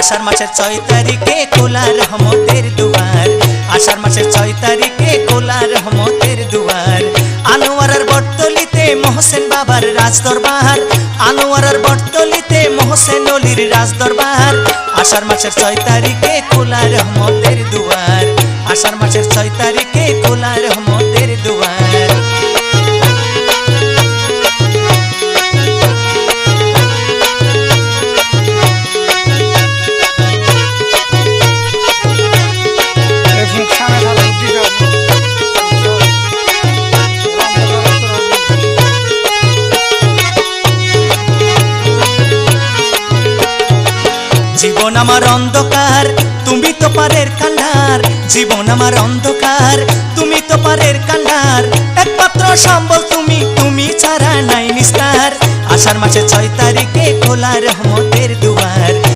आषाढ़ मासेर 6 तारिखे खोला रहमतेर दुआर आषाढ़ मासेर 6 तारिखे खोला रहमतेर दुआर आনোয়ারার বটতলিতে মোহসেন বাবার রাজদরবার আনোয়ারার বটতলিতে মোহসেন অলির রাজদরবার आषाढ़ मासेर 6 तारिखे खोला रहमतेर दुआर आषाढ़ मासेर 6 तारिखे खोला रहमतेर दुआर जीवन आमार अंधकार तुमी तो पारेर कांडार जीवन आमार अंधकार तुमी तो पारेर कांडार एकमात्र सम्बल तुमी तुमी छाड़ा नाई निस्तार आषाढ़ मासेर 6 तारिखे खोला रहमत